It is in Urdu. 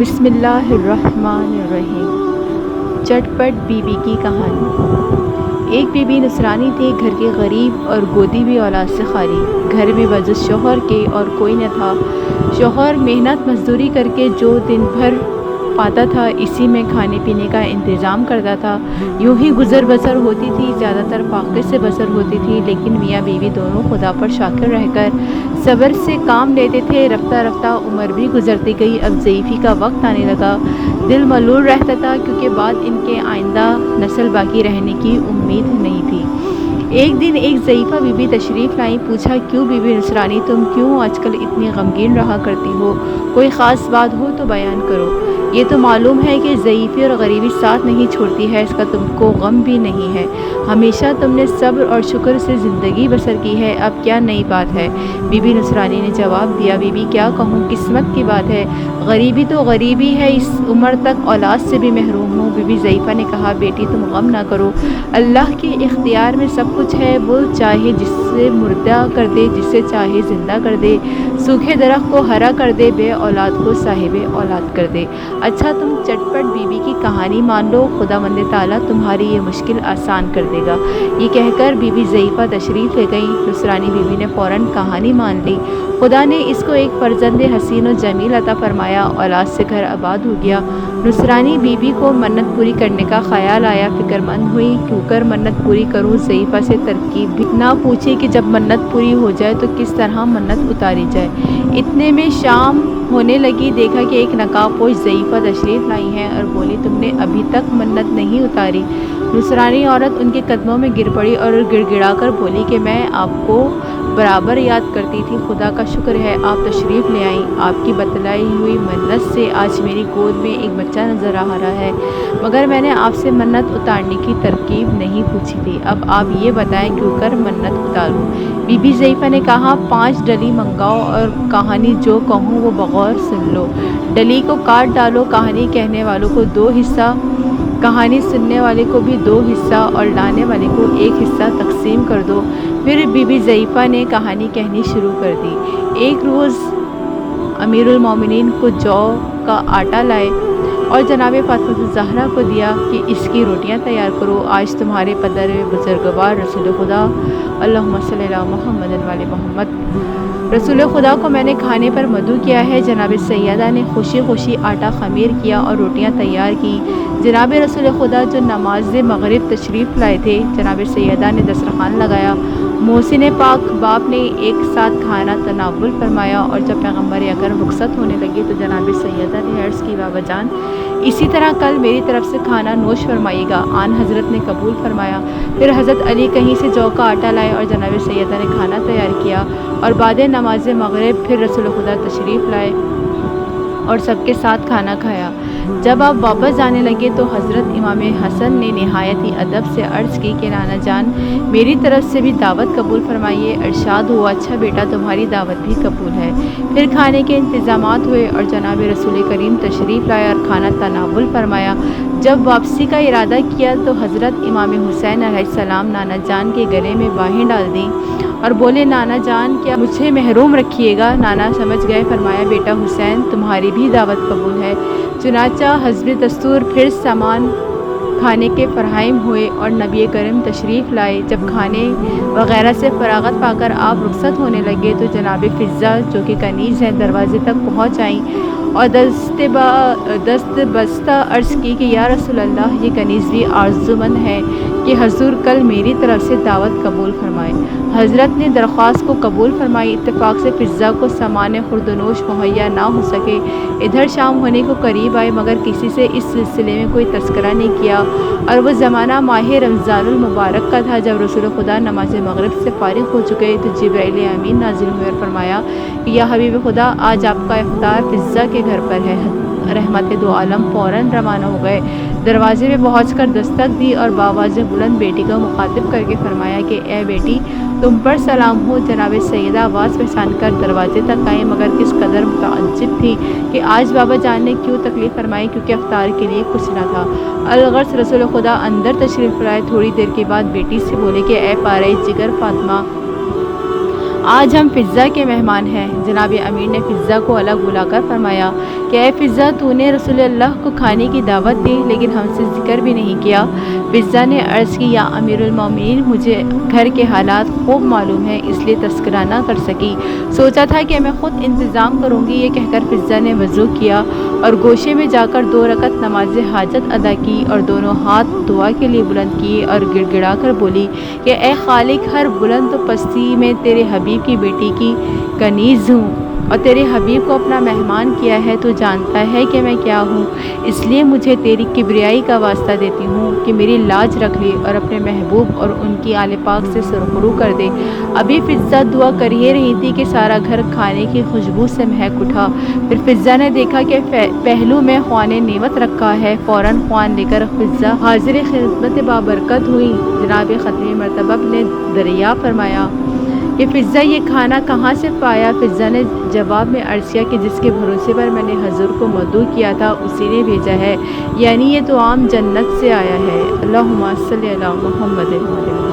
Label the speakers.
Speaker 1: بسم اللہ الرحمن الرحیم۔ چٹپٹ بی بی کی کہانی۔ ایک بی بی نصرانی تھی، گھر کے غریب اور گودی بھی اولاد سے خالی۔ گھر میں بجز شوہر کے اور کوئی نہ تھا۔ شوہر محنت مزدوری کر کے جو دن بھر پاتا تھا اسی میں کھانے پینے کا انتظام کرتا تھا۔ یوں ہی گزر بسر ہوتی تھی، زیادہ تر فاقے سے بسر ہوتی تھی، لیکن میاں بیوی دونوں خدا پر شاکر رہ کر صبر سے کام لیتے تھے۔ رفتہ رفتہ عمر بھی گزرتی گئی، اب ضعیفی کا وقت آنے لگا۔ دل ملول رہتا تھا کیونکہ بعد ان کے آئندہ نسل باقی رہنے کی امید نہیں تھی۔ ایک دن ایک ضعیفہ بی بی تشریف لائیں۔ پوچھا، کیوں بی بی نصرانی، تم کیوں آج کل اتنی غمگین رہا کرتی ہو؟ کوئی خاص بات ہو تو بیان کرو۔ یہ تو معلوم ہے کہ ضعیفی اور غریبی ساتھ نہیں چھوڑتی ہے، اس کا تم کو غم بھی نہیں ہے۔ ہمیشہ تم نے صبر اور شکر سے زندگی بسر کی ہے، اب کیا نئی بات ہے؟ بی بی نصرانی نے جواب دیا، بی بی کیا کہوں، قسمت کی بات ہے۔ غریبی تو غریبی ہے، اس عمر تک اولاد سے بھی محروم ہوں۔ بی بی ضعیفہ نے کہا، بیٹی تم غم نہ کرو، اللہ کے اختیار میں سب کچھ ہے، وہ چاہے جس سے مردہ کر دے، جسے چاہے زندہ کر دے، سوکھے درخت کو ہرا کر دے، بے اولاد کو صاحب اولاد کر دے۔ اچھا تم چٹپٹ بی بی کی کہانی مان لو، خداوند تعالیٰ تمہاری یہ مشکل آسان کر دے گا۔ یہ کہہ کر بی بی ضعیفہ تشریف لے گئیں۔ نصرانی بی بی نے فوراً کہانی مان لی۔ خدا نے اس کو ایک فرزند حسین و جمیل عطا فرمایا، اولاد سے گھر آباد ہو گیا۔ نصرانی بی بی کو منت پوری کرنے کا خیال آیا، فکر مند ہوئی، کیوں کر منت پوری کروں؟ ضعیفہ سے ترکیب بھی نہ پوچھی کہ جب منت پوری ہو جائے تو کس طرح منت اتاری جائے۔ اتنے میں شام ہونے لگی، دیکھا کہ ایک نقاب پوش ضعیفہ تشریف لائی ہیں اور بولی، تم نے ابھی تک منت نہیں اتاری؟ نصرانی عورت ان کے قدموں میں گر پڑی اور گڑ گڑا کر بولی کہ میں آپ کو برابر یاد کرتی تھی، خدا کا شکر ہے آپ تشریف لے آئیں۔ آپ کی بتلائی ہوئی منت سے آج میری گود میں ایک بچہ نظر آ رہا ہے، مگر میں نے آپ سے منت اتارنے کی ترکیب نہیں پوچھی تھی۔ اب آپ یہ بتائیں کیوں کر منت اتاروں؟ بی بی ضعیفہ نے کہا، 5 ڈلی منگاؤ اور کہانی جو کہوں وہ بغور سن لو۔ ڈلی کو کاٹ ڈالو، کہانی کہنے والوں کو 2 حصہ، کہانی سننے والے کو بھی 2 حصہ اور لانے والے کو 1 حصہ تقسیم کر دو۔ پھر بی بی ضعیفہ نے کہانی کہنی شروع کر دی۔ ایک روز امیر المومنین کو جو کا آٹا لائے اور جناب فاطمہ الزہرا کو دیا کہ اس کی روٹیاں تیار کرو، آج تمہارے پدر بزرگوار رسول خدا اللہم صلی علی محمد وعلی محمد رسول خدا کو میں نے کھانے پر مدعو کیا ہے۔ جناب سیدہ نے خوشی خوشی آٹا خمیر کیا اور روٹیاں تیار کی۔ جناب رسول خدا جو نماز مغرب تشریف لائے تھے، جناب سیدہ نے دسترخوان لگایا۔ محسن پاک باپ نے ایک ساتھ کھانا تناول فرمایا اور جب پیغمبر اکرم رخصت ہونے لگے تو جناب سیدہ نے عرض کی، بابا جان اسی طرح کل میری طرف سے کھانا نوش فرمائیے گا۔ آن حضرت نے قبول فرمایا۔ پھر حضرت علی کہیں سے جو کا آٹا لائے اور جناب سیدہ نے کھانا تیار کیا اور بعد نماز مغرب پھر رسول خدا تشریف لائے اور سب کے ساتھ کھانا کھایا۔ جب آپ واپس جانے لگے تو حضرت امام حسن نے نہایت ہی ادب سے عرض کی کہ نانا جان میری طرف سے بھی دعوت قبول فرمائیے۔ ارشاد ہوا، اچھا بیٹا تمہاری دعوت بھی قبول ہے۔ پھر کھانے کے انتظامات ہوئے اور جناب رسول کریم تشریف لائے اور کھانا تناول فرمایا۔ جب واپسی کا ارادہ کیا تو حضرت امام حسین علیہ السلام نانا جان کے گلے میں باہیں ڈال دیں اور بولے، نانا جان کیا مجھے محروم رکھیے گا؟ نانا سمجھ گئے، فرمایا، بیٹا حسین تمہاری بھی دعوت قبول ہے۔ چنانچہ حسب دستور پھر سامان کھانے کے فراہم ہوئے اور نبی کریم تشریف لائے۔ جب کھانے وغیرہ سے فراغت پا کر آپ رخصت ہونے لگے تو جناب فضہ جو کہ کنیز ہیں دروازے تک پہنچ آئیں اور دست بستہ عرض کی کہ یا رسول اللہ یہ کنیز بھی آرزومند ہے کہ حضور کل میری طرف سے دعوت قبول فرمائے۔ حضرت نے درخواست کو قبول فرمائی۔ اتفاق سے فضہ کو سامان خوردنوش مہیا نہ ہو سکے۔ ادھر شام ہونے کو قریب آئے مگر کسی سے اس سلسلے میں کوئی تذکرہ نہیں کیا اور وہ زمانہ ماہ رمضان المبارک کا تھا۔ جب رسول خدا نماز مغرب سے فارغ ہو چکے تو جبرائیل امین نازل ہوئے اور فرمایا کہ یا حبیب خدا آج آپ کا افطار فضہ کے گھر پر ہے۔ رحمت دو عالم فوراً روانہ ہو گئے، دروازے میں پہنچ کر دستک دی اور بآواز بلند بیٹی کو مخاطب کر کے فرمایا کہ اے بیٹی تم پر سلام ہو۔ جناب سیدہ آواز پہچان کر دروازے تک آئیں مگر کس قدر متعجب تھی کہ آج بابا جان نے کیوں تکلیف فرمائی، کیونکہ افطار کے لیے کچھ نہ تھا۔ الغرض رسول خدا اندر تشریف لائے۔ تھوڑی دیر کے بعد بیٹی سے بولے کہ اے پارے جگر فاطمہ آج ہم فضہ کے مہمان ہیں۔ جناب امیر نے فضہ کو الگ بلا کر فرمایا کہ اے فضہ تو نے رسول اللہ کو کھانے کی دعوت دی لیکن ہم سے ذکر بھی نہیں کیا۔ فضہ نے عرض کی یا امیر المومنین مجھے گھر کے حالات خوب معلوم ہیں اس لیے تذکرہ نہ کر سکی، سوچا تھا کہ میں خود انتظام کروں گی۔ یہ کہہ کر فضہ نے وضو کیا اور گوشے میں جا کر 2 رکعت نماز حاجت ادا کی اور دونوں ہاتھ دعا کے لیے بلند کیے اور گڑ گڑا کر بولی کہ اے خالق، ہر بلند و پستی میں تیرے حبیب کی بیٹی کی کنیز ہوں اور تیرے حبیب کو اپنا مہمان کیا ہے، تو جانتا ہے کہ میں کیا ہوں، اس لیے مجھے تیری کبریائی کا واسطہ دیتی ہوں کہ میری لاج رکھ لے اور اپنے محبوب اور ان کی آل پاک سے سرخرو کر دے۔ ابھی فضہ دعا کر ہی رہی تھی کہ سارا گھر کھانے کی خوشبو سے مہک اٹھا۔ پھر فضہ نے دیکھا کہ پہلو میں خوان نعمت رکھا ہے، فوراً خوان لے کر فضہ حاضر خدمت بابرکت ہوئی۔ جناب ختم مرتبہ نے دریافت فرمایا کہ فضہ یہ کھانا کہاں سے پایا؟ فضہ نے جواب میں عرض کیا کہ جس کے بھروسے پر میں نے حضور کو مدعو کیا تھا اسی نے بھیجا ہے، یعنی یہ طعام جنت سے آیا ہے۔ اللہم صلی علی محمد۔